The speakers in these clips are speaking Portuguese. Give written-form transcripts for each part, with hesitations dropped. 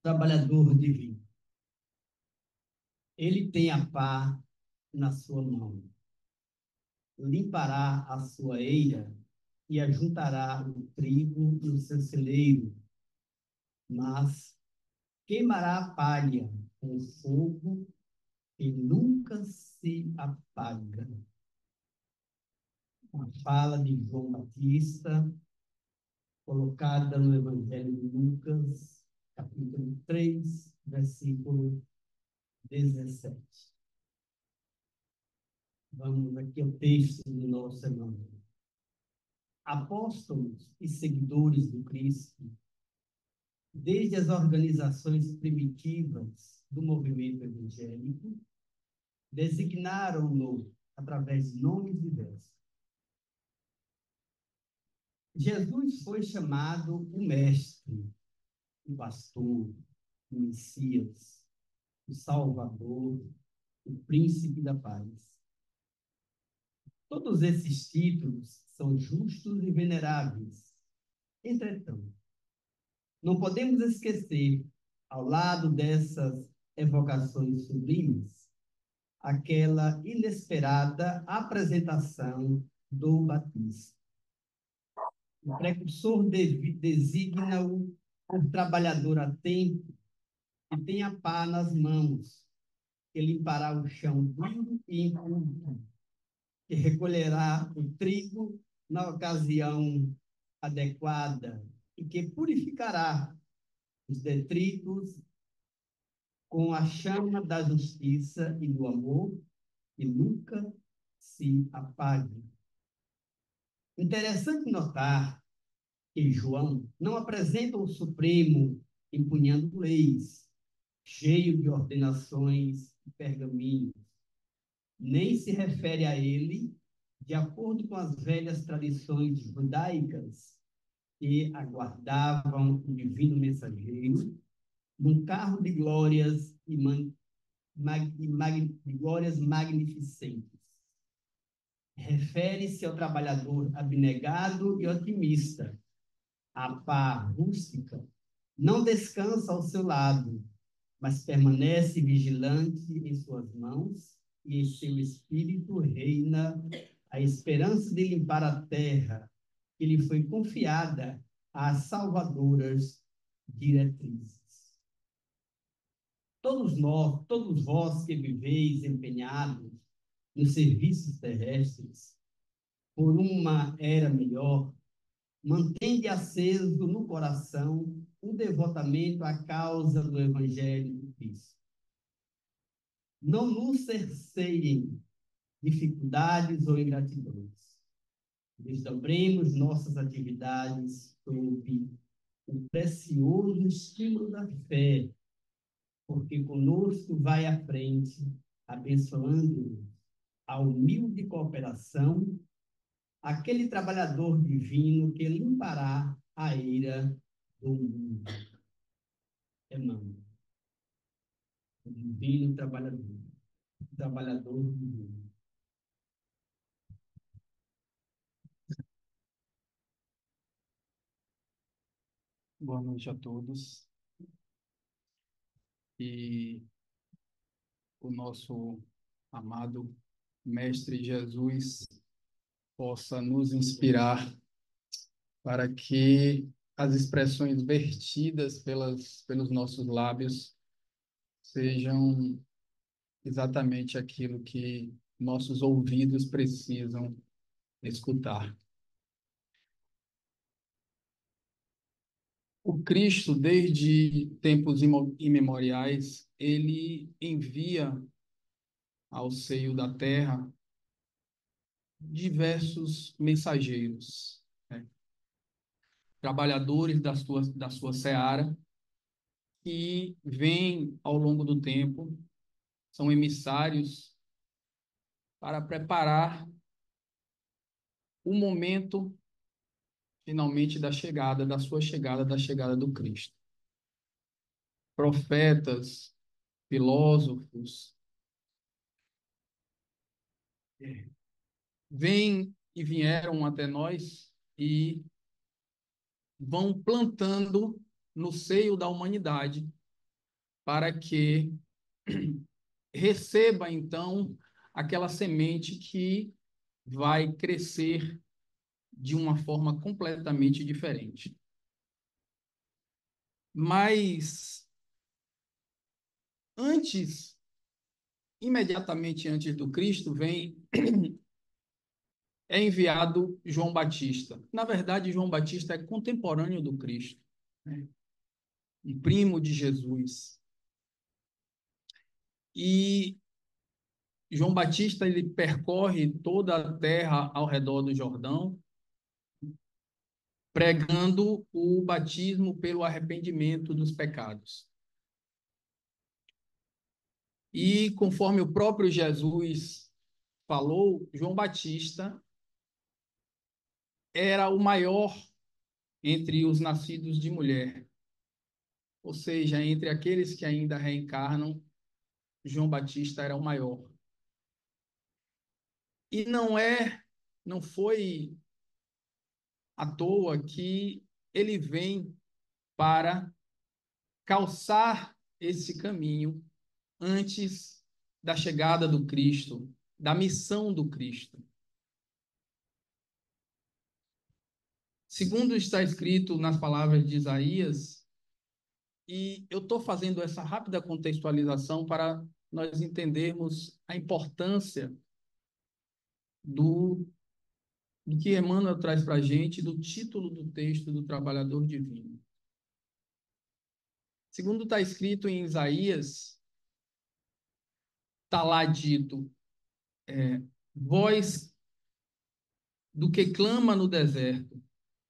trabalhador divino. Ele tem a pá na sua mão, limpará a sua eira e ajuntará o trigo no seu celeiro, mas queimará a palha com fogo que nunca se apaga. A fala de João Batista, colocada no Evangelho de Lucas, capítulo 3, versículo 17. Vamos aqui ao texto do nosso Evangelho. Apóstolos e seguidores do Cristo, desde as organizações primitivas do movimento evangélico, designaram-no através de nomes diversos. Jesus foi chamado o Mestre, o Pastor, o Messias, o Salvador, o Príncipe da Paz. Todos esses títulos são justos e veneráveis. Entretanto, não podemos esquecer, ao lado dessas evocações sublimes, aquela inesperada apresentação do Batista. O precursor designa-o por trabalhador atento e tem a pá nas mãos, que limpará o chão duro e inculto, que recolherá o trigo na ocasião adequada e que purificará os detritos com a chama da justiça e do amor, que nunca se apague. Interessante notar que João não apresenta o Supremo empunhando leis, cheio de ordenações e pergaminhos, nem se refere a ele de acordo com as velhas tradições judaicas que aguardavam o divino mensageiro num carro de glórias de glórias magnificentes. Refere-se ao trabalhador abnegado e otimista. A pá rústica não descansa ao seu lado, mas permanece vigilante em suas mãos, e em seu espírito reina a esperança de limpar a terra que lhe foi confiada às salvadoras diretrizes. Todos nós, todos vós que viveis empenhados nos serviços terrestres por uma era melhor, mantende aceso no coração o devotamento à causa do Evangelho de Cristo. Não nos cerceiem dificuldades ou ingratidões. Desdobremos nossas atividades sob o precioso estímulo da fé, porque conosco vai à frente, abençoando a humilde cooperação, aquele trabalhador divino que limpará a eira do mundo. Emmanuel, o divino trabalhador, o trabalhador divino. Boa noite a todos. E o nosso amado Mestre Jesus possa nos inspirar para que as expressões vertidas pelos nossos lábios sejam exatamente aquilo que nossos ouvidos precisam escutar. O Cristo, desde tempos imemoriais, ele envia ao seio da terra diversos mensageiros, né? Trabalhadores da sua seara, que vêm ao longo do tempo, são emissários para preparar o momento, finalmente, da chegada do Cristo. Profetas, filósofos, vêm e vieram até nós e vão plantando no seio da humanidade para que receba, então, aquela semente que vai crescer de uma forma completamente diferente. Mas antes, imediatamente antes do Cristo, é enviado João Batista. Na verdade, João Batista é contemporâneo do Cristo, né? Um primo de Jesus. E João Batista ele percorre toda a terra ao redor do Jordão, pregando o batismo pelo arrependimento dos pecados. E conforme o próprio Jesus falou, João Batista era o maior entre os nascidos de mulher. Ou seja, entre aqueles que ainda reencarnam, João Batista era o maior. E não foi à toa que ele vem para calçar esse caminho antes da chegada do Cristo, da missão do Cristo. Segundo está escrito nas palavras de Isaías, e eu estou fazendo essa rápida contextualização para nós entendermos a importância do, do que Emmanuel traz para a gente, do título do texto do Trabalhador Divino. Segundo está escrito em Isaías, está lá dito, voz do que clama no deserto,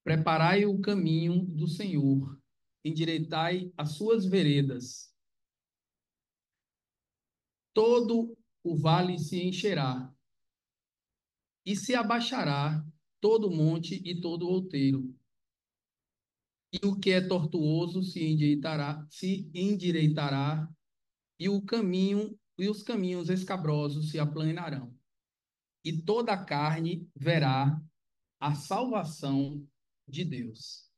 preparai o caminho do Senhor, endireitai as suas veredas. Todo o vale se encherá, e se abaixará todo o monte e todo o outeiro. E o que é tortuoso se endireitará, e o caminho e os caminhos escabrosos se aplanarão. E toda a carne verá a salvação de Deus.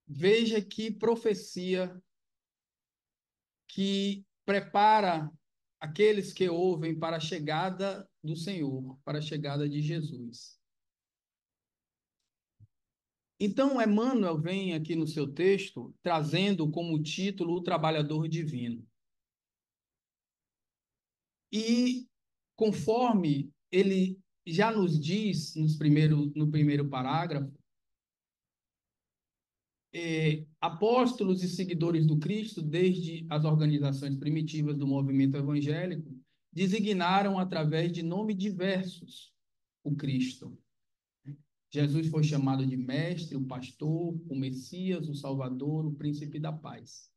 Veja que profecia que prepara aqueles que ouvem para a chegada do Senhor, para a chegada de Jesus. Então, Emmanuel vem aqui no seu texto trazendo como título o Trabalhador Divino. E conforme ele já nos diz no primeiro parágrafo, apóstolos e seguidores do Cristo, desde as organizações primitivas do movimento evangélico, designaram através de nomes diversos o Cristo. Jesus foi chamado de mestre, o pastor, o Messias, o Salvador, o príncipe da paz.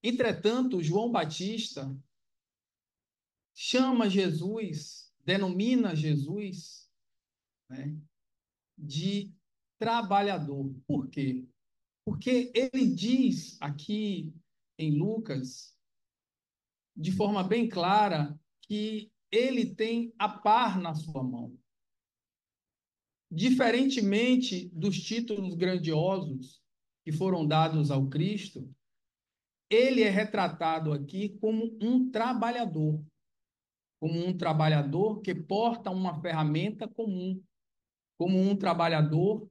Entretanto, João Batista chama Jesus, denomina Jesus, né, de trabalhador. Por quê? Porque ele diz aqui em Lucas, de forma bem clara, que ele tem a par na sua mão. Diferentemente dos títulos grandiosos que foram dados ao Cristo, ele é retratado aqui como um trabalhador que porta uma ferramenta comum, como um trabalhador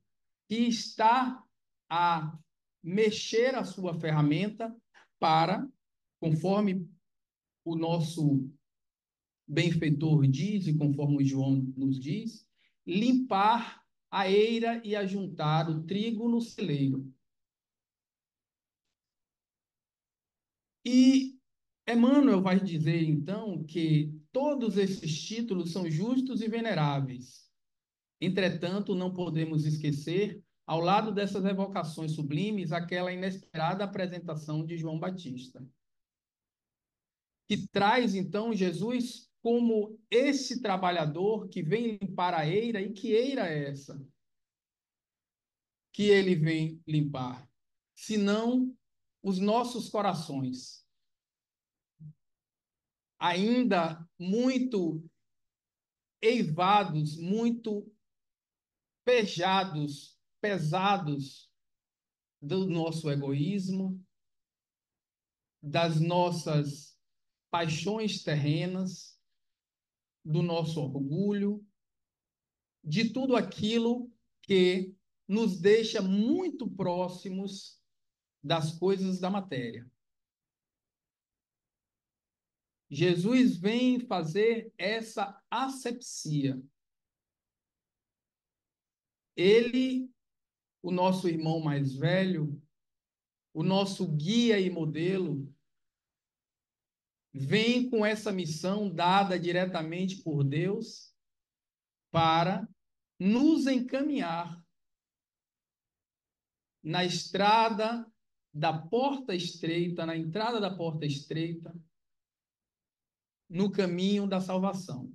que está a mexer a sua ferramenta para, conforme o nosso benfeitor diz e conforme o João nos diz, limpar a eira e ajuntar o trigo no celeiro. E Emmanuel vai dizer, então, que todos esses títulos são justos e veneráveis. Entretanto, não podemos esquecer, ao lado dessas evocações sublimes, aquela inesperada apresentação de João Batista, que traz, então, Jesus como esse trabalhador que vem limpar a eira. E que eira é essa que ele vem limpar? Senão os nossos corações, ainda muito eivados, muito pesados do nosso egoísmo, das nossas paixões terrenas, do nosso orgulho, de tudo aquilo que nos deixa muito próximos das coisas da matéria. Jesus vem fazer essa asepsia. Ele, o nosso irmão mais velho, o nosso guia e modelo, vem com essa missão dada diretamente por Deus para nos encaminhar na estrada da porta estreita, na entrada da porta estreita, no caminho da salvação.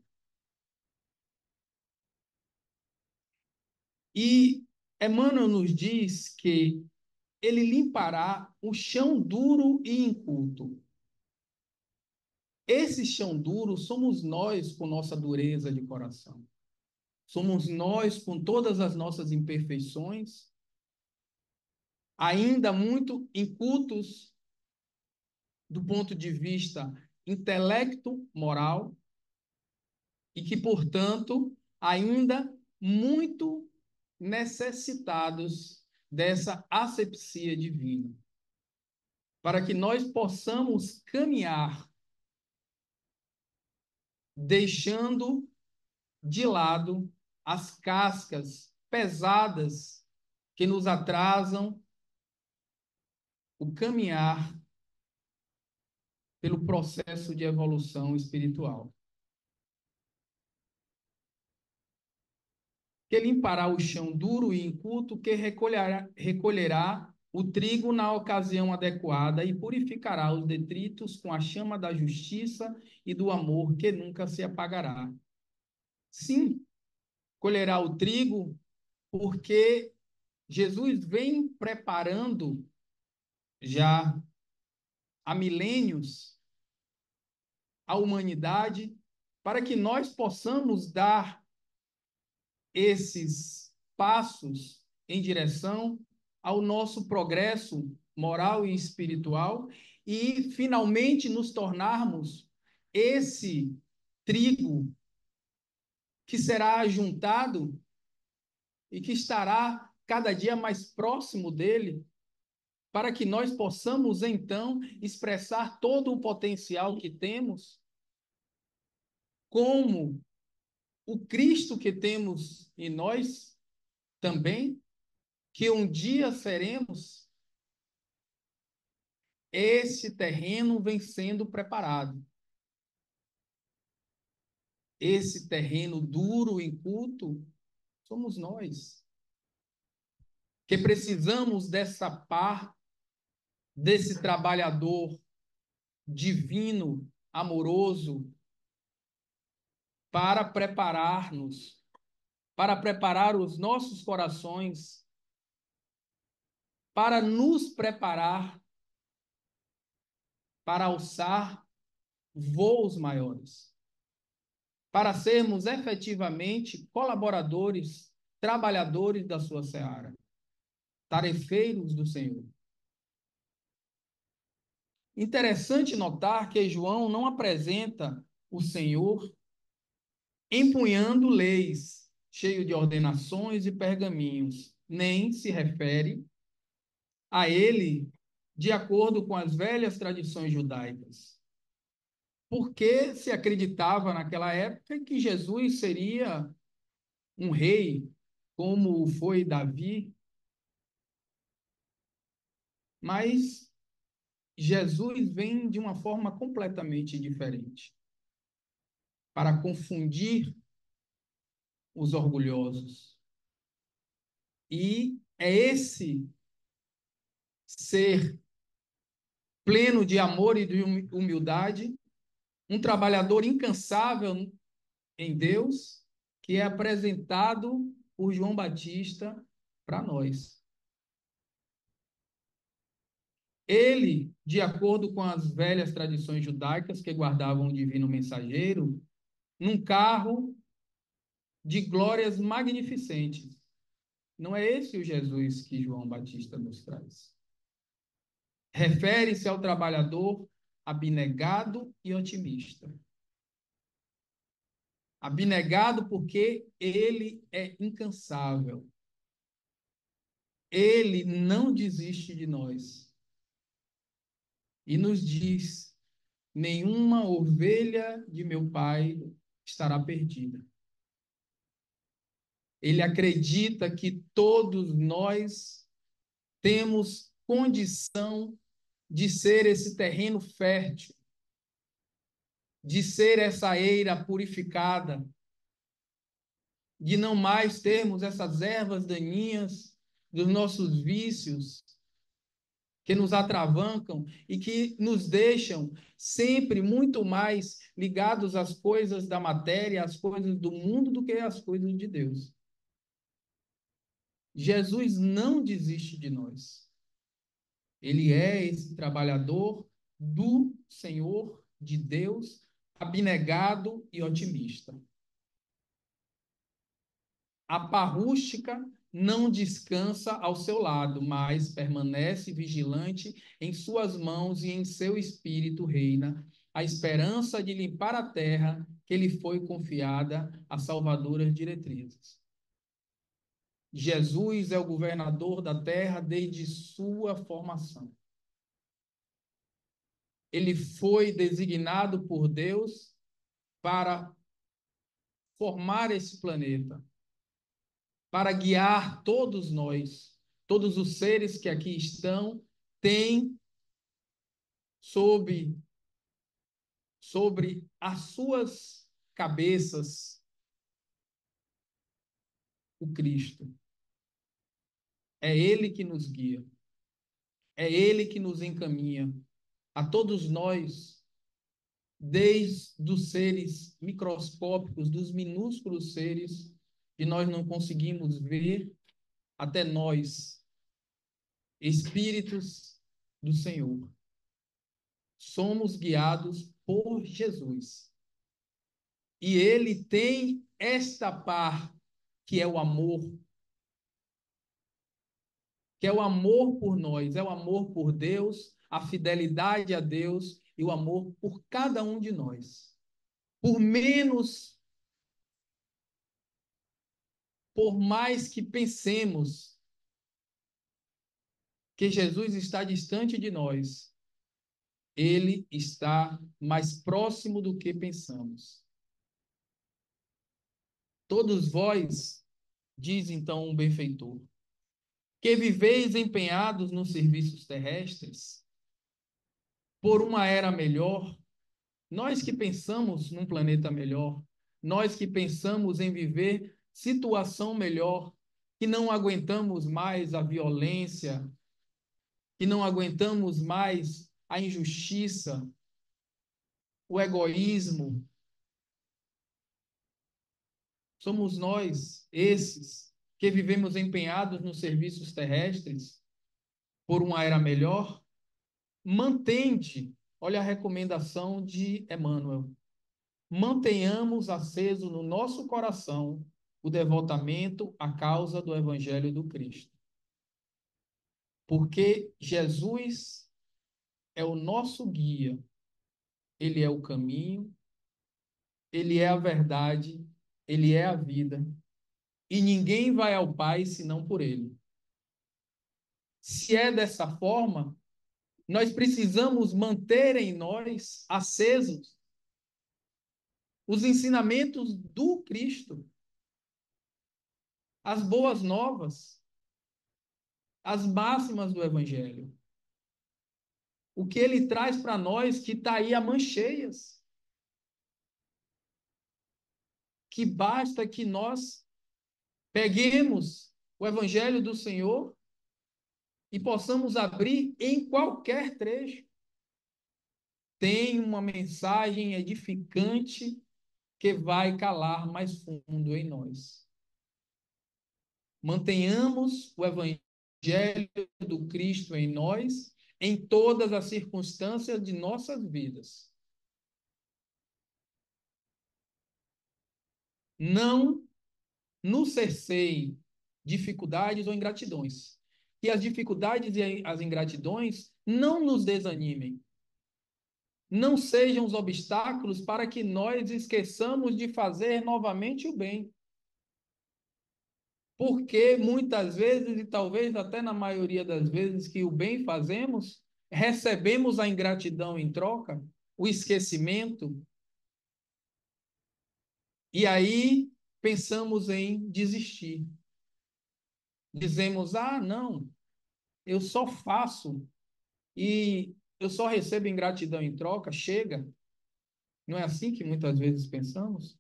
E Emmanuel nos diz que ele limpará o chão duro e inculto. Esse chão duro somos nós com nossa dureza de coração. Somos nós com todas as nossas imperfeições, ainda muito incultos do ponto de vista intelecto, moral, e que, portanto, ainda muito necessitados dessa asepsia divina, para que nós possamos caminhar deixando de lado as cascas pesadas que nos atrasam o caminhar pelo processo de evolução espiritual. Que limpará o chão duro e inculto, que recolherá o trigo na ocasião adequada e purificará os detritos com a chama da justiça e do amor que nunca se apagará. Sim, colherá o trigo, porque Jesus vem preparando já há milênios a humanidade para que nós possamos dar esses passos em direção ao nosso progresso moral e espiritual e finalmente nos tornarmos esse trigo que será ajuntado e que estará cada dia mais próximo dele, para que nós possamos então expressar todo o potencial que temos como o Cristo que temos em nós também, que um dia seremos. Esse terreno vem sendo preparado. Esse terreno duro e inculto somos nós, que precisamos dessa par, desse trabalhador divino, amoroso, para preparar-nos, para preparar os nossos corações, para nos preparar para alçar voos maiores, para sermos efetivamente colaboradores, trabalhadores da sua seara, tarefeiros do Senhor. Interessante notar que João não apresenta o Senhor empunhando leis, cheio de ordenações e pergaminhos, nem se refere a ele de acordo com as velhas tradições judaicas. Porque se acreditava naquela época que Jesus seria um rei, como foi Davi, mas Jesus vem de uma forma completamente diferente, para confundir os orgulhosos. E é esse ser pleno de amor e de humildade, um trabalhador incansável em Deus, que é apresentado por João Batista para nós. Ele, de acordo com as velhas tradições judaicas que guardavam o divino mensageiro, num carro de glórias magnificentes, Não é esse o Jesus que João Batista nos traz. Refere-se ao trabalhador abnegado e otimista. Abnegado porque ele é incansável. Ele não desiste de nós. E nos diz: nenhuma ovelha de meu pai estará perdida. Ele acredita que todos nós temos condição de ser esse terreno fértil, de ser essa eira purificada, de não mais termos essas ervas daninhas dos nossos vícios que nos atravancam e que nos deixam sempre muito mais ligados às coisas da matéria, às coisas do mundo, do que às coisas de Deus. Jesus não desiste de nós. Ele é esse trabalhador do Senhor, de Deus, abnegado e otimista. A parrústica não descansa ao seu lado, mas permanece vigilante em suas mãos e em seu espírito reina a esperança de limpar a terra que lhe foi confiada a salvadoras diretrizes. Jesus é o governador da terra desde sua formação. Ele foi designado por Deus para formar esse planeta, para guiar todos nós, todos os seres que aqui estão, têm sobre as suas cabeças o Cristo. É Ele que nos guia, é Ele que nos encaminha. A todos nós, desde os seres microscópicos, dos minúsculos seres que nós não conseguimos ver, até nós, espíritos do Senhor. Somos guiados por Jesus. E ele tem esta par, que é o amor, que é o amor por nós, é o amor por Deus, a fidelidade a Deus e o amor por cada um de nós. Por menos, por mais que pensemos que Jesus está distante de nós, ele está mais próximo do que pensamos. Todos vós, diz então um benfeitor, que viveis empenhados nos serviços terrestres, por uma era melhor, nós que pensamos num planeta melhor, nós que pensamos em viver situação melhor, que não aguentamos mais a violência, que não aguentamos mais a injustiça, o egoísmo, somos nós, esses, que vivemos empenhados nos serviços terrestres, por uma era melhor, mantende, olha a recomendação de Emmanuel, mantenhamos aceso no nosso coração o devotamento à causa do Evangelho do Cristo. Porque Jesus é o nosso guia, ele é o caminho, ele é a verdade, ele é a vida, e ninguém vai ao Pai senão por ele. Se é dessa forma, nós precisamos manter em nós acesos os ensinamentos do Cristo, as boas novas, as máximas do Evangelho. O que ele traz para nós que está aí a mancheias, que basta que nós peguemos o Evangelho do Senhor e possamos abrir em qualquer trecho. Tem uma mensagem edificante que vai calar mais fundo em nós. Mantenhamos o Evangelho do Cristo em nós, em todas as circunstâncias de nossas vidas. Não nos cerceie dificuldades ou ingratidões. Que as dificuldades e as ingratidões não nos desanimem, não sejam os obstáculos para que nós esqueçamos de fazer novamente o bem. Porque muitas vezes, e talvez até na maioria das vezes que o bem fazemos, recebemos a ingratidão em troca, o esquecimento, e aí pensamos em desistir. Dizemos: ah, não, eu só faço e eu só recebo ingratidão em troca, chega. Não é assim que muitas vezes pensamos?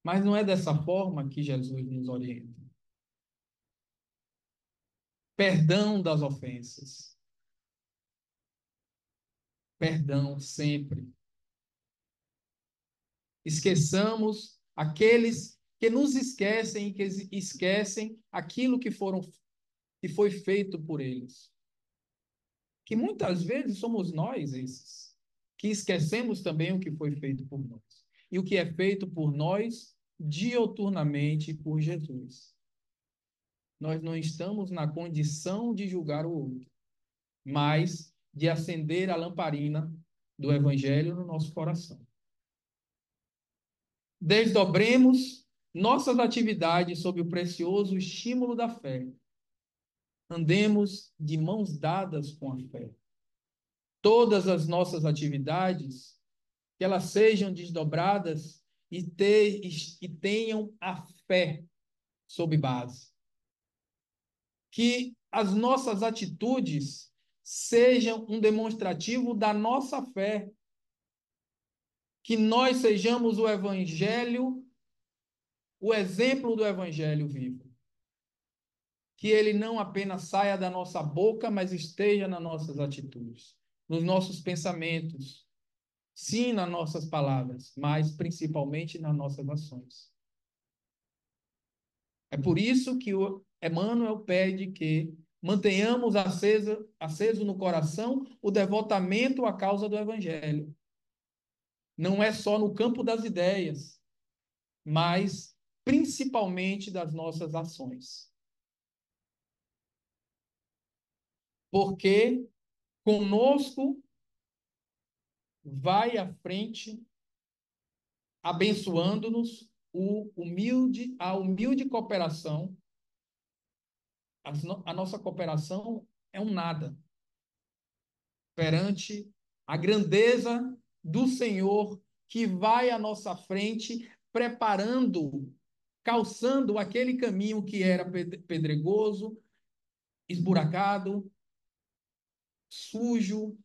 Mas não é dessa forma que Jesus nos orienta. Perdão das ofensas. Perdão sempre. Esqueçamos aqueles que nos esquecem e que esquecem aquilo que foi feito por eles. Que muitas vezes somos nós esses, que esquecemos também o que foi feito por nós. E o que é feito por nós dioturnamente por Jesus. Nós não estamos na condição de julgar o outro, mas de acender a lamparina do Evangelho no nosso coração. Desdobremos nossas atividades sob o precioso estímulo da fé. Andemos de mãos dadas com a fé. Todas as nossas atividades, que elas sejam desdobradas e tenham a fé sob base. Que as nossas atitudes sejam um demonstrativo da nossa fé. Que nós sejamos o Evangelho, o exemplo do Evangelho vivo. Que ele não apenas saia da nossa boca, mas esteja nas nossas atitudes, nos nossos pensamentos, sim, nas nossas palavras, mas principalmente nas nossas ações. É por isso que o Emmanuel pede que mantenhamos aceso no coração o devotamento à causa do Evangelho. Não é só no campo das ideias, mas principalmente das nossas ações. Porque conosco vai à frente, abençoando-nos a humilde cooperação. A nossa cooperação é um nada perante a grandeza do Senhor que vai à nossa frente, preparando, calçando aquele caminho que era pedregoso, esburacado, sujo.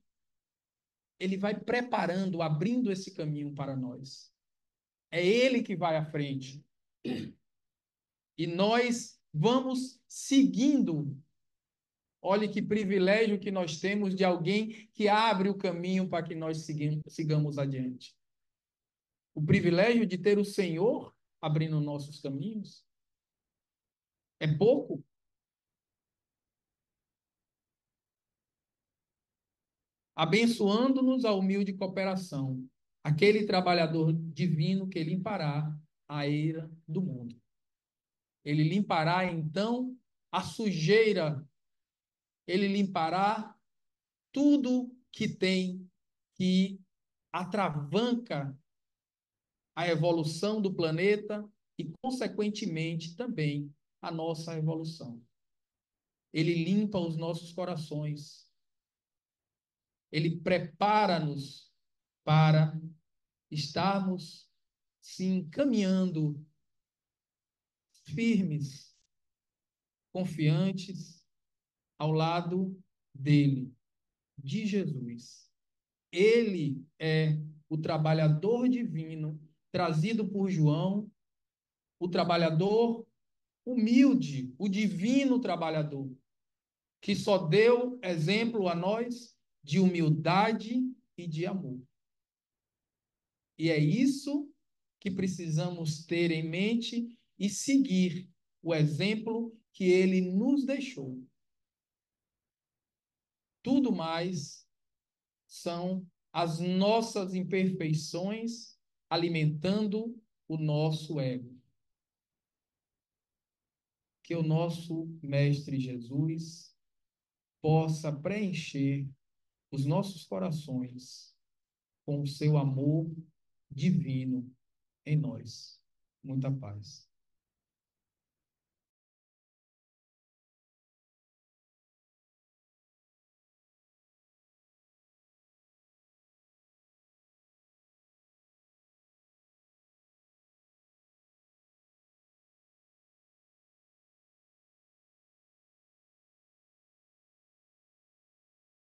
Ele vai preparando, abrindo esse caminho para nós. É Ele que vai à frente. E nós vamos seguindo. Olhe que privilégio que nós temos de alguém que abre o caminho para que nós sigamos adiante. O privilégio de ter o Senhor abrindo nossos caminhos é pouco. Abençoando-nos a humilde cooperação, aquele trabalhador divino que limpará a eira do mundo. Ele limpará, então, a sujeira, ele limpará tudo que tem que atravanca a evolução do planeta e, consequentemente, também a nossa evolução. Ele limpa os nossos corações. Ele prepara-nos para estarmos se encaminhando firmes, confiantes ao lado dele, de Jesus. Ele é o trabalhador divino trazido por João, o trabalhador humilde, o divino trabalhador, que só deu exemplo a nós de humildade e de amor. E é isso que precisamos ter em mente e seguir o exemplo que ele nos deixou. Tudo mais são as nossas imperfeições alimentando o nosso ego. que o nosso Mestre Jesus possa preencher os nossos corações com o seu amor divino em nós. Muita paz.